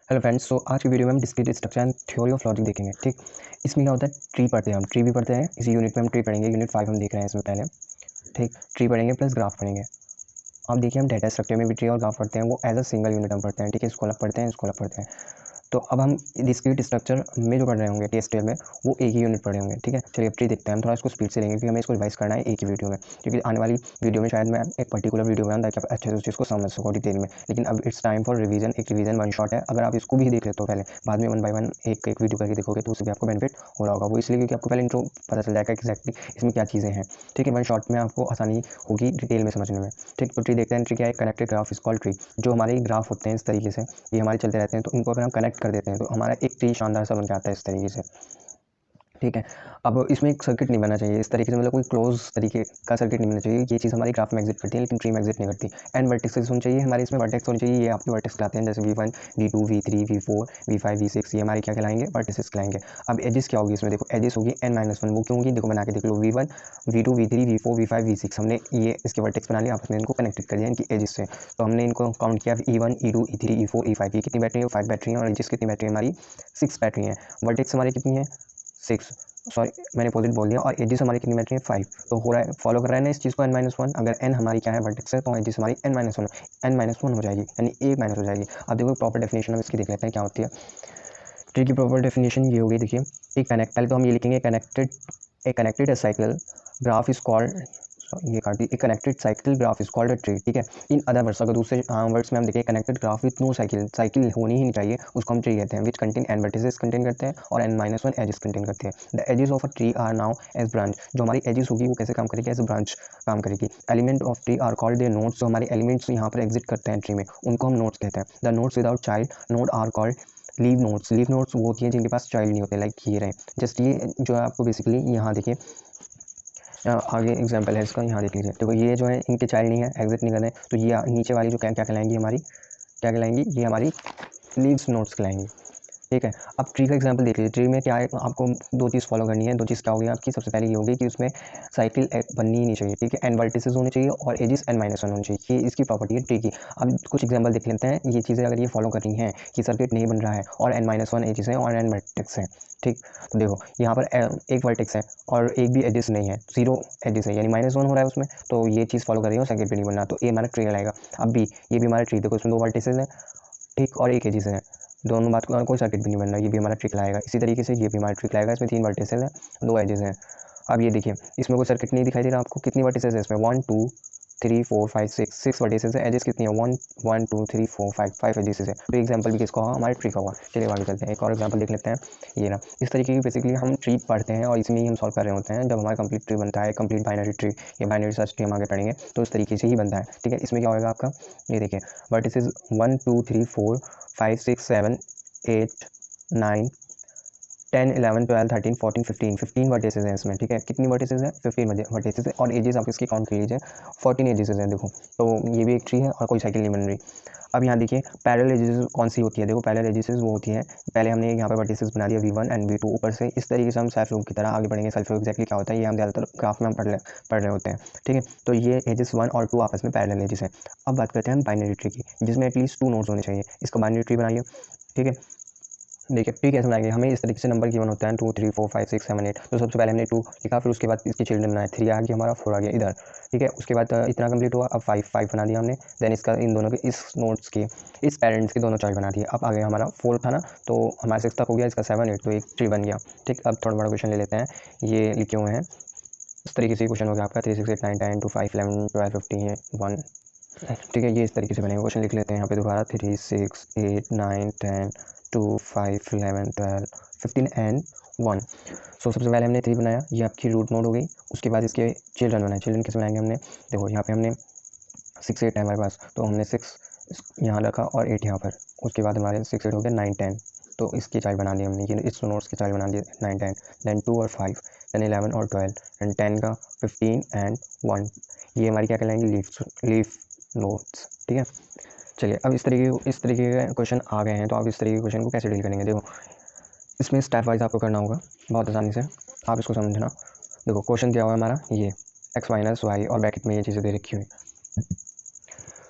Hello friends, सो आज की video में हम discrete structure and theory of logic देखेंगे। ठीक, इसमें क्या होता है, ट्री पढ़ते हैं, हम ट्री भी पढ़ते हैं। इसी यूनिट में हम ट्री पढ़ेंगे, यूनिट 5 हम देख रहे हैं इसमें पहले। ठीक, ट्री पढ़ेंगे प्लस ग्राफ पढ़ेंगे। अब देखिए, हम डेटा स्ट्रक्चर में भी ट्री और ग्राफ पढ़ते हैं, वो एज अ सिंगल यूनिट हम पढ़ते हैं। ठीक है, इसको अलग पढ़ते हैं, इसको अलग पढ़ते हैं। तो अब हम डिस्क्रीट स्ट्रक्चर में जो पढ़ रहे होंगे टेस्ट में, वो एक ही यूनिट पढ़े होंगे। ठीक है, चलिए अब ट्री देखते हैं। हम थोड़ा इसको स्पीड से लेंगे क्योंकि हमें इसको रिवाइज करना है एक ही वीडियो में, क्योंकि आने वाली वीडियो में शायद मैं एक पर्टिकुलर वीडियो में ताकि आप अच्छे से उस चीज़ को समझ सको डिटेल में। लेकिन अब इट्स टाइम फॉर रिवीजन। एक रिवीजन वन शॉट है, अगर आप इसको भी देख लेते हो पहले, बाद में वन बाय वन एक एक वीडियो करके देखोगे तो उससे भी आपको बेनिफिट हो रहा होगा। वो इसलिए क्योंकि आपको पहले इंट्रो पता चल जाएगा एक्जैक्टली इसमें क्या चीज़ें हैं। ठीक है, वन शॉट में आपको आसानी होगी डिटेल में समझने में। ठीक, तो ट्री देखते हैं। ट्री क्या है? Connected graph is called tree. जो हमारे ग्राफ होते हैं इस तरीके से, ये हमारे चलते रहते हैं, तो इनको अगर हम कनेक्ट कर देते हैं तो हमारा एक ट्री शानदार सा बन जाता है इस तरीके से। ठीक है, अब इसमें एक सर्किट नहीं बनना चाहिए इस तरीके से, मतलब कोई क्लोज तरीके का सर्किट नहीं बनना चाहिए। ये चीज़ हमारी ग्राफ में एग्जिट करती है लेकिन ट्री में एग्जिट नहीं करती। एंड वर्टिसेस होनी चाहिए हमारे, इसमें वर्टेक्स होनी चाहिए। ये आपके वर्टेक्स कहलाते हैं, जैसे V1 V2 V3 V4 V5 V6, ये हमारे क्या कहलाएंगे? वर्टिसेस कहलाएंगे। अब एजिस क्या होगी इसमें? देखो, एजिस होगी n-1। वो क्यों होगी? देखो बना के देख लो, V1 V2 V3 V4 V5 V6, हमने ये इसके वर्टेक्स बना लिया, आपस में इनको कनेक्टेड कर दिया इनकी एजिस से। तो हमने इनको काउंट किया, E1 E2 E3 E4 E5। ये कितनी बैटरी है? 5 बैटरी है। और एजिस कितनी बैटरी है हमारी? 6 बैटरी है। वर्टेक्स हमारी कितनी है? 6, सॉरी मैंने अपोजिट बोल दिया। और एजिस हमारी कितनी बैटरी है? 5। तो हो रहा है, फॉलो कर रहा है ना इस चीज़ को, n-1। अगर n हमारी क्या है? वर्टेक्स है, तो एजिस हमारी n-1 हो जाएगी, यानी a माइनस हो जाएगी। अब देखो प्रॉपर डेफिनेशन हम इसकी देख लेते हैं क्या होती है। ट्री की प्रॉपर डेफिनेशन ये होगी, देखिए। एक कनेक्ट, पहले तो हम ये लिखेंगे, connected cycle graph is called, ये काट दी, एक connected cycle graph is called a tree. ठीक है, इन अदर वर्ड्स, अगर दूसरे वर्ड्स में हम देखें, connected graph with no cycle, cycle होनी ही नहीं चाहिए, उसको हम ट्री कहते हैं। Which contain n vertices contain करते हैं और n-1 एजेस कंटेन करते हैं। The edges of a tree are now as branch. जो हमारी एजेस होगी वो कैसे काम करेगी? एज ब्रांच काम करेगी। Element of tree are called there nodes. जो हमारे एलिमेंट्स यहाँ पर एग्जिट करते हैं ट्री में, उनको हम नोड्स कहते हैं। The nodes without child node are called leave nodes. Leave nodes वो होती हैं जिनके पास चाइल्ड नहीं होते, लाइक ये रहे। जस्ट ये जो है आपको बेसिकली यहाँ देखिए, आगे एग्जांपल है इसका, यहाँ देख लीजिए। देखो ये जो है इनके चाइल्ड नहीं है, एग्जिट नहीं कर रहे, तो ये नीचे वाली जो क्या क्या कहलाएंगी हमारी, क्या कहलाएंगी? ये हमारी लीव्स नोड्स कहलाएंगी। ठीक है, अब ट्री का एग्जांपल देख लीजिए। ट्री में क्या है, आपको दो चीज़ फॉलो करनी है। दो चीज़ क्या होगी आपकी? सबसे पहले ये होगी कि उसमें साइकिल बननी ही नहीं चाहिए। ठीक है, एन वर्टिसेस होने चाहिए और एजिस n-1 होनी चाहिए। ये इसकी प्रॉपर्टी है ट्री की। अब कुछ एग्जांपल देख लेते हैं। ये चीज़ें अगर ये फॉलो करनी है कि सर्किट नहीं बन रहा है और n-1 एजिस है और n वर्टेक्स है। ठीक, तो देखो यहाँ पर एक वर्टेक्स है और एक भी एजिस नहीं है, 0 एजिस है, यानी -1 हो रहा है उसमें। तो ये चीज़ फॉलो कर रही है, सर्किट भी नहीं बनना, तो ए हमारा ट्री कहलाएगा। अब भी ये भी हमारा ट्री, देखो इसमें 2 वर्टिसेस हैं, ठीक, और एक एजिस है, दोनों बात को कोई सर्किट भी नहीं बन रहा, ये भी हमारा ट्रिक लाएगा। इसी तरीके से ये भी हमारा ट्रिक लाएगा। इसमें 3 वर्टिसेस हैं, 2 एजेस हैं। अब ये देखिए, इसमें कोई सर्किट नहीं दिखाई दे रहा आपको। कितनी वर्टिसेस है इसमें? 1 2 3 4 5 6 वर्टिसेस है। एजेस कितनी है? 1 1 2 3 4 5 एजेस है। तो एग्जांपल भी किसका होगा? हमारे ट्री का होगा। चलिए आगे चलते हैं, एक और एग्जांपल देख लेते हैं। ये ना, इस तरीके की बेसिकली हम ट्री पढ़ते हैं और इसमें ही हम सॉल्व कर रहे होते हैं। जब हमारा कंप्लीट ट्री बनता है, कंप्लीट बाइनरी ट्री या बाइनरी सर्च ट्री हम आगे पढ़ेंगे, तो इस तरीके से ही बनता है। ठीक है, इसमें क्या होगा आपका? ये देखिए, वर्टिसेस 1 2 3 4 5 6 7 8 9 10 11 12 13 14 15 वर्टिसेस हैं इसमें। ठीक है, कितनी वर्टिसेस हैं? 15 वर्टिसेस है। और एजेस आप इसकी काउंट कर लीजिए, 14 एजेस हैं। देखो, तो ये भी एक ट्री है और कोई साइकिल नहीं बन रही। अब यहाँ देखिए, पैरेलल एजेस कौन सी होती है? देखो, पैरेलल एजेस वो होती है, पहले हमने यहाँ पे वर्टिसेस बना दिया V1 एंड V2 ऊपर से। इस तरीके से हम सेल्फ लूप की तरह आगे बढ़ेंगे। सेल्फ लूप एक्जैक्टली क्या होता है, ये हम ज़्यादातर ग्राफ में हम पढ़ रहे होते हैं। ठीक है, तो ये एजेस 1 और 2 आपस में पैरेलल एजेस हैं। अब बात करते हैं हम बाइनरी ट्री की, जिसमें एटलीस्ट 2 नोड्स होने चाहिए। इसका बाइनरी ट्री बनाइए। ठीक है, देखिए ट्री कैसे बनाएंगे? हमें इस तरीके से नंबर गिवन होता है 2 3 4 5 6 7 8। तो सबसे पहले हमने 2 लिखा, फिर उसके बाद इसके चिल्ड्रन बनाए, 3 आ गया हमारा, 4 आ गया इधर। ठीक है, उसके बाद इतना कंप्लीट हुआ। अब 5 बना दिया हमने। देन इसका इन दोनों के, इस नोट्स के, इस पेरेंट्स के दोनों चाइल्ड बना दिए। अब आ गया हमारा 4 था ना, तो हमारा 6 तक हो गया, इसका 7 8, तो एक ट्री बन गया। ठीक, अब थोड़ा बड़ा क्वेश्चन ले लेते हैं। ये लिखे हुए हैं इस तरीके से क्वेश्चन हो गया आपका 3 6 8 9 10 2 5 11 12 15 1। ठीक है, ये इस तरीके से बनेगा। क्वेश्चन लिख लेते हैं यहाँ पे दोबारा, 3 6 8 9 10 2 5 11 12 15 एंड 1। सो सबसे पहले हमने 3 बनाया, ये आपकी रूट नोड हो गई। उसके बाद इसके चिल्ड्रन बनाए। चिल्ड्रन कैसे बनाएंगे हमने? देखो यहाँ पे हमने 6 8 है हमारे पास, तो हमने 6 यहाँ रखा और 8 यहाँ पर। उसके बाद हमारे 6 8 हो गए 9 10, तो इसके चाइल्ड बना दिए हमने, ये इस नोड्स के चाइल्ड बना दिए 9 10। देन 2 और 5, देन 11 और 12 एंड 10 का 15 एंड 1। ये हमारी क्या कहलाएंगी? Leaf notes. ठीक है, चलिए अब इस तरीके के क्वेश्चन आ गए हैं, तो आप इस तरीके के क्वेश्चन को कैसे डील करेंगे? देखो, इसमें स्टेप वाइज आपको करना होगा बहुत आसानी से, आप इसको समझना। देखो क्वेश्चन क्या हुआ हमारा, ये x माइनस वाई और ब्रैकेट में ये चीज़ें दे रखी हुई।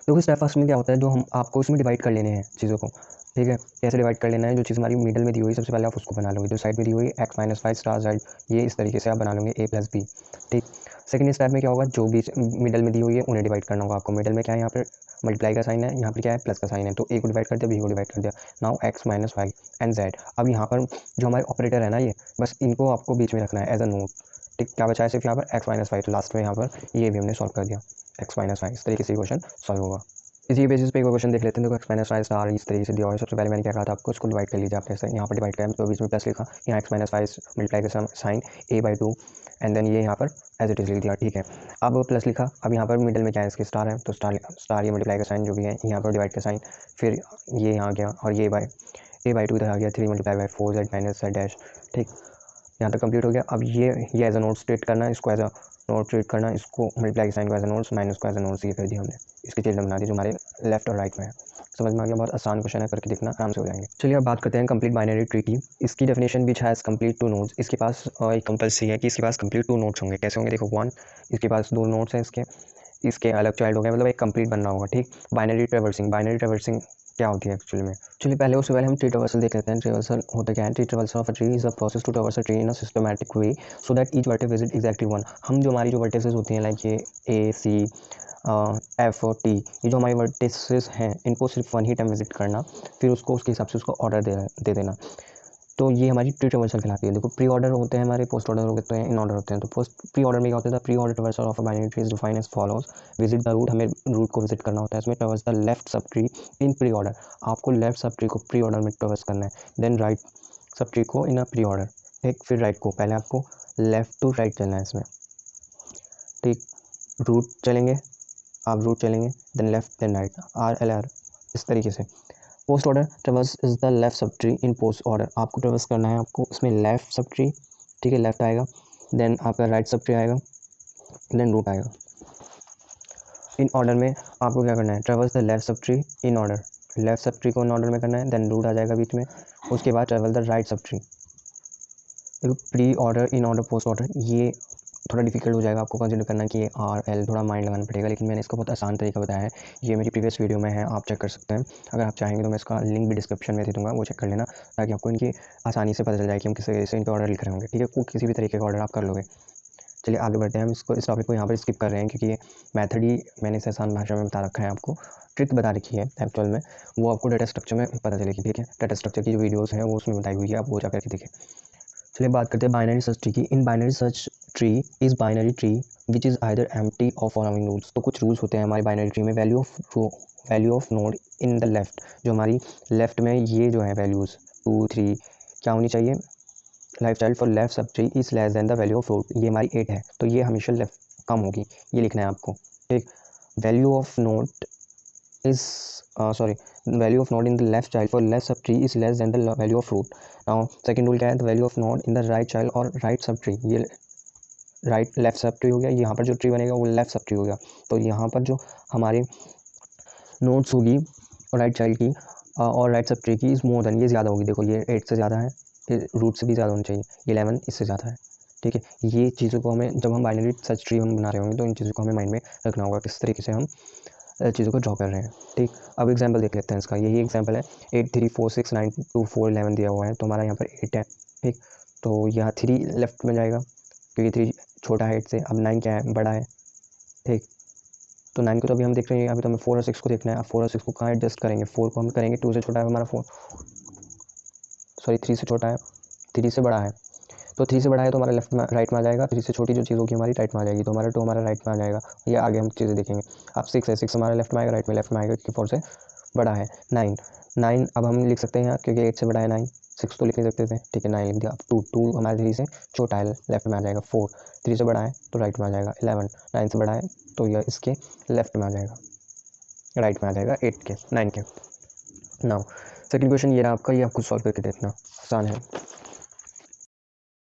देखो स्टेप फर्स्ट में क्या होता है, जो हम आपको इसमें डिवाइड कर लेने हैं चीज़ों को। ठीक है। कैसे डिवाइड कर लेना है, जो चीज़ हमारी मिडल में दी हुई सबसे पहले आप उसको बना लोगे, जो साइड में दी हुई x minus five star side, ये इस तरीके से आप बना लोगे a प्लस बी। ठीक। सेकंड स्टेप में क्या होगा, जो बीच मिडल में दी हुई है उन्हें डिवाइड करना होगा आपको। मिडल में क्या है, यहाँ पर मल्टीप्लाई का साइन है, यहाँ पर क्या है प्लस का साइन है, तो a को डिवाइड कर दिया, b को डिवाइड कर दिया। Now x minus five and z। अब यहाँ पर जो हमारे ऑपरेटर है ना, ये बस इनको आपको बीच में रखना है एज अ नोट। ठीक। क्या बचा है सिर्फ यहाँ पर x माइनस फाइव, तो लास्ट में यहाँ पर ये भी हमने सॉल्व कर दिया, x माइनस फाइव। इस तरीके से क्वेश्चन सॉल्व होगा। इसी बेसिस पे एक क्वेश्चन देख लेते हैं। देखो एक्स माइनस फाइव स्टार इस तरीके से दिया हुआ है। सबसे पहले मैंने क्या कहा था आपको, इसको डिवाइड कर लीजिए। आपने यहाँ पर डिवाइड किया तो बीच में प्लस लिखा, यहाँ एक्स माइनस फाइव मल्टीप्लाई का साइन a/2 एंड देन ये यहाँ पर एज इट इज लिख दिया। ठीक है। अब प्लस लिखा, अब यहाँ पर मिडिल में क्या है, इसके स्टार है, तो स्टार ये मल्टीप्लाई का साइन जो भी है, यहाँ पर डिवाइड का साइन, फिर ये यहाँ गया और ये a/2 इधर आ गया, 3 multiply by 4z minus z dash. ठीक। यहाँ तक कंप्लीट हो गया। अब ये एज अ नोट्स ट्रीट करना है, इसको एज अ नोट ट्रीट करना है, इसको मल्टीप्लाई साइन को एज अ नोट्स, माइनस को एज अ नोट्स, ये कर दिया हमने। इसकी चिल्ड्रन बना दी जो हमारे लेफ्ट और राइट में है। समझ में आ गया, बहुत आसान क्वेश्चन है, करके देखना, आराम से हो जाएंगे। चलिए अब बात करते हैं कंप्लीट बाइनरी ट्री की। इसकी डेफिनेशन भी है कंप्लीट टू नोड्स। इसके पास एक कंपल्सरी है कि इसके पास कंप्लीट टू नोड्स होंगे। कैसे होंगे, देखो 1, इसके पास 2 नोड्स हैं, इसके अलग चाइल्ड हो गए, मतलब एक कंप्लीट बनना होगा। ठीक। बाइनरी ट्रैवर्सिंग क्या होती है एक्चुअली में, चलिए पहले उससे पहले हम ट्री ट्रैवर्सल देख लेते हैं। ट्रैवर्सल होता क्या है, tree traversal of a tree is a process to traverse a tree in a systematic way so that each vertex visit exactly one. हम जो हमारी जो वर्टेक्सेस होती हैं, लाइक ये ए सी एफ और टी, ये जो हमारी वर्टेक्सेस हैं, इनको सिर्फ वन ही टाइम विजिट करना, फिर उसको उसके हिसाब से उसको ऑर्डर दे देना। तो ये हमारी ट्री ट्रैवर्सल कहलाती है। देखो प्री ऑर्डर होते हैं हमारे, पोस्ट ऑर्डर होते हैं, इन ऑर्डर होते हैं। तो प्री ऑर्डर में क्या होता है, pre order traversal of a binary tree is defined as follows. Visit the root, हमें रूट को विजिट करना होता है इसमें। Traverse the left sub tree in pre order, आपको लेफ्ट सब ट्री को प्री ऑर्डर में ट्रैवर्स करना है। देन राइट सब ट्री को इन अ प्री ऑर्डर। एक फिर राइट को, पहले आपको लेफ्ट टू राइट चलना है इसमें। ठीक। रूट चलेंगे, आप रूट चलेंगे, then left then right, RLR, इस तरीके से। Post order traverse is the left sub tree in post order, आपको ट्रैवर्स करना है आपको इसमें लेफ्ट सब ट्री। ठीक है, लेफ्ट आएगा, देन आपका राइट सब ट्री आएगा, देन रूट आएगा। इन ऑर्डर में आपको क्या करना है, traverse the left sub tree in order, left sub tree को इन ऑर्डर में करना है, देन रूट आ जाएगा बीच में। उसके बाद travel the right sub tree. देखो pre order, in order, post order, ये थोड़ा डिफिकल्ट हो जाएगा आपको कंसिडर करना कि RL थोड़ा माइंड लगाना पड़ेगा, लेकिन मैंने इसका बहुत आसान तरीका बताया है। ये मेरी प्रीवियस वीडियो में है, आप चेक कर सकते हैं। अगर आप चाहेंगे तो मैं इसका लिंक भी डिस्क्रिप्शन में दे दूँगा, वो चेक कर लेना, ताकि आपको इनकी आसानी से पता चल जाए कि हम किस तरीके से इनके ऑर्डर लिख रहे होंगे। ठीक है, किसी भी तरीके का ऑर्डर आप कर लोगे। चलिए आगे बढ़ते हैं। हम इस टॉपिक को यहाँ पर स्किप कर रहे हैं, क्योंकि ये मैथड ही मैंने इसे आसान भाषा में बता रखा है, आपको ट्रिक बता रखी है एक्चुअल में, वो आपको डाटा स्ट्रक्चर में पता चलेगी। ठीक है, डाटा स्ट्रक्चर की जो वीडियोज़ हैं वो उसमें बताई हुई है, आप वो जा करके देखें। चलिए बात करते हैं बाइनरी सर्च ट्री की। In binary search tree is binary tree which is either empty और फॉलोइंग रूल्स। तो कुछ रूल्स होते हैं हमारी बाइनरी ट्री में। Value of node in the left, जो हमारी लेफ्ट में ये जो है वैल्यूज़ 2 3 क्या होनी चाहिए, life child for left sub tree is less than the value of root, ये हमारी 8 है, तो ये हमेशा लेफ्ट कम होगी, ये लिखना है आपको। ठीक। Value of node is sorry, value of node in the left child for left subtree is less than the value of root. Now second rule क्या है, the value of node in the right child और right subtree, ये right left sub tree हो गया, यहाँ पर जो tree बनेगा वो लेफ्ट सब ट्री हो गया। तो यहाँ पर जो हमारे नोड्स होगी राइट चाइल्ड की और राइट सब ट्री की इज मोर देन, ये ज़्यादा होगी। देखो ये 8 से ज़्यादा है, रूट से भी ज़्यादा होनी चाहिए, 11 इससे ज़्यादा है। ठीक है, ये चीज़ों को हमें, जब हम बाइनरी सर्च ट्री हम बना रहे होंगे तो इन चीज़ों को हमें माइंड में रखना होगा, किस तरीके से हम चीज़ों को ड्रॉ कर रहे हैं। ठीक। अब एग्जांपल देख लेते हैं इसका, यही एग्जांपल है। 8 3 4 6 9 2 4 11 दिया हुआ है, तो हमारा यहाँ पर 8 है। ठीक। तो यहाँ 3 लेफ्ट में जाएगा, क्योंकि 3 छोटा है 8 से। अब 9 क्या है, बड़ा है। ठीक। तो 9 को तो अभी हम देख रहे हैं, अभी तो हमें 4 और 6 को देखना है। अब 4 और 6 को कहाँ एडजस्ट करेंगे, 4 को हम करेंगे 2 से छोटा है हमारा 4, सॉरी 3 से छोटा है, 3 से बड़ा है। तो 3 से बड़ा है तो हमारा लेफ्ट में राइट में आ जाएगा, 3 से छोटी जो चीज़ होगी हमारी राइट में आ जाएगी, तो हमारा 2 हमारा राइट में आ जाएगा। ये आगे हम चीज़ें देखेंगे। अब 6 है, 6 हमारा लेफ्ट में आएगा, राइट में लेफ्ट में आएगा, क्योंकि 4 से बड़ा है। 9 अब हम लिख सकते हैं यहाँ, क्योंकि 8 से बड़ा है 9, 6 तो लिख नहीं सकते थे। ठीक है, 9 लिख दिया। अब 2 हमारे 3 से छोटा है, लेफ्ट में आ जाएगा। 4 3 से बड़ा है तो राइट में आ जाएगा। 11 9 से बड़ा है तो यह इसके लेफ्ट में आ जाएगा, राइट में आ जाएगा 8 के 9 के। नाउ सेकंड क्वेश्चन ये रहा आपका, ये आपको सॉल्व करके देखना, आसान है।